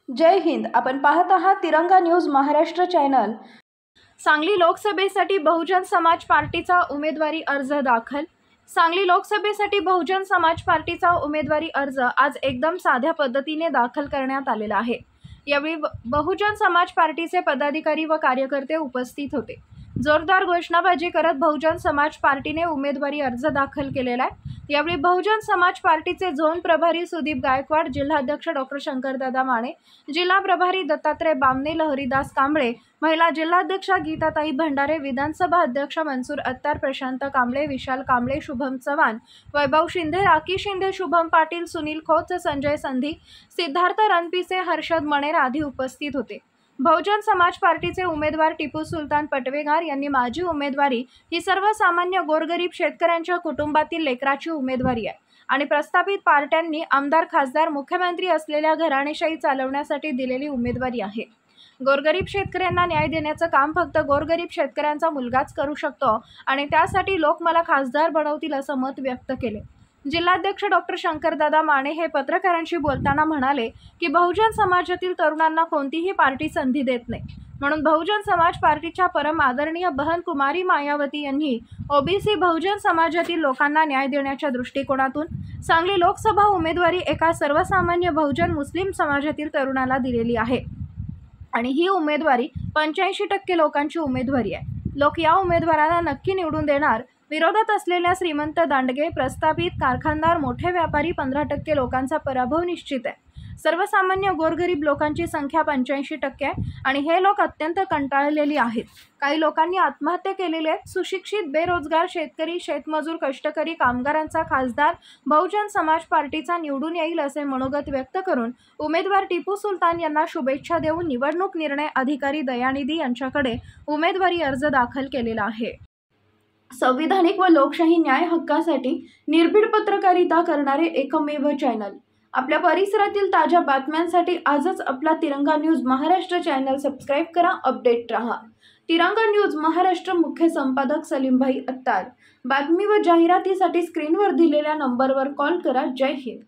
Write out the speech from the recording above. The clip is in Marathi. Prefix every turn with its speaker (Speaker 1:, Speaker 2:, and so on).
Speaker 1: जय हिंद। आपण पाहत आहात तिरंगा न्यूज महाराष्ट्र चॅनल। सांगली लोकसभेसाठी बहुजन समाज पार्टीचा उमेदवारी अर्ज दाखल। सांगली लोकसभेसाठी बहुजन समाज पार्टीचा उमेदवारी अर्ज आज एकदम साध्या पद्धतीने दाखल करण्यात आलेला आहे। यावेळी बहुजन समाज पार्टीचे पदाधिकारी व कार्यकर्ते उपस्थित होते। जोरदार घोषणाबाजी करत बहुजन समाज पार्टीने उमेदवारी अर्ज दाखल केलेला आहे। यावेळी बहुजन समाज पार्टीचे झोन प्रभारी सुदीप गायकवाड, जिल्हाध्यक्ष डॉक्टर शंकरदादा माने, जिल्हा प्रभारी दत्तात्रय बामणे, लहरीदास कांबळे, महिला जिल्हाध्यक्षा गीताताई भंडारे, विधानसभा अध्यक्ष मनसूर अत्तार, प्रशांत कांबळे, विशाल कांबळे, शुभम चव्हाण, वैभव शिंदे, राखी शिंदे, शुभम पाटील, सुनील खोच, संजय संधी, सिद्धार्थ रणपिसे, हर्षद मणेर आदी उपस्थित होते। बहुजन समाज पार्टीचे उमेदवार टिपू सुलतान पटवेगार यांनी माझी उमेदवारी ही सर्वसामान्य गोरगरीब शेतकऱ्यांच्या कुटुंबातील लेकराची उमेदवारी आहे आणि प्रस्थापित पार्ट्यांनी आमदार, खासदार, मुख्यमंत्री असलेल्या घराणेशाही चालवण्यासाठी दिलेली उमेदवारी आहे। गोरगरीब शेतकऱ्यांना न्याय देण्याचं काम फक्त गोरगरीब शेतकऱ्यांचा मुलगाच करू शकतो आणि त्यासाठी लोक मला खासदार बनवतील असं मत व्यक्त केले। जिल्हाध्यक्ष डॉक्टर शंकरदादा माने हे पत्रकारांशी बोलताना म्हणाले की बहुजन समाजातील तरुणांना कोणतीही पार्टी संधी देत नाही, म्हणून बहुजन समाज पार्टीच्या परम आदरणीय बहन कुमारी मायावती यांनी ओबीसी बहुजन समाजातील लोकांना न्याय देण्याच्या दृष्टिकोनातून सांगली लोकसभा उमेदवारी एका सर्वसामान्य बहुजन मुस्लिम समाजातील तरुणाला दिलेली आहे आणि ही उमेदवारी 85% लोकांची उमेदवारी आहे। लोक या उमेदवाराला नक्की निवडून देणार। विरोधात असलेल्या श्रीमंत, दांडगे, प्रस्थापित, कारखानदार, मोठे व्यापारी 15% लोकांचा पराभव निश्चित आहे। सर्वसामान्य गोरगरीब लोकांची संख्या 85% आहे आणि हे लोक अत्यंत कंटाळलेली आहेत। काही लोकांनी आत्महत्या केलेल्या आहेत। सुशिक्षित, बेरोजगार, शेतकरी, शेतमजूर, कष्टकरी, कामगारांचा खासदार बहुजन समाज पार्टीचा निवडून येईल असे मनोगत व्यक्त करून उमेदवार टिपू सुलतान यांना शुभेच्छा देऊन निवडणूक निर्णय अधिकारी दयानिधी यांच्याकडे उमेदवारी अर्ज दाखल केलेला आहे। संविधानिक व लोकशाही न्याय हक्कासाठी निर्भीड पत्रकारिता करणारे एकमेव चॅनल। आपल्या परिसरातील ताज्या बातम्यांसाठी आजच आपला तिरंगा न्यूज महाराष्ट्र चॅनल सबस्क्राइब करा, अपडेट रहा। तिरंगा न्यूज महाराष्ट्र मुख्य संपादक सलीमभाई अत्तार। बातमी व जाहिरातीसाठी स्क्रीनवर दिलेल्या नंबरवर कॉल करा। जय हिंद।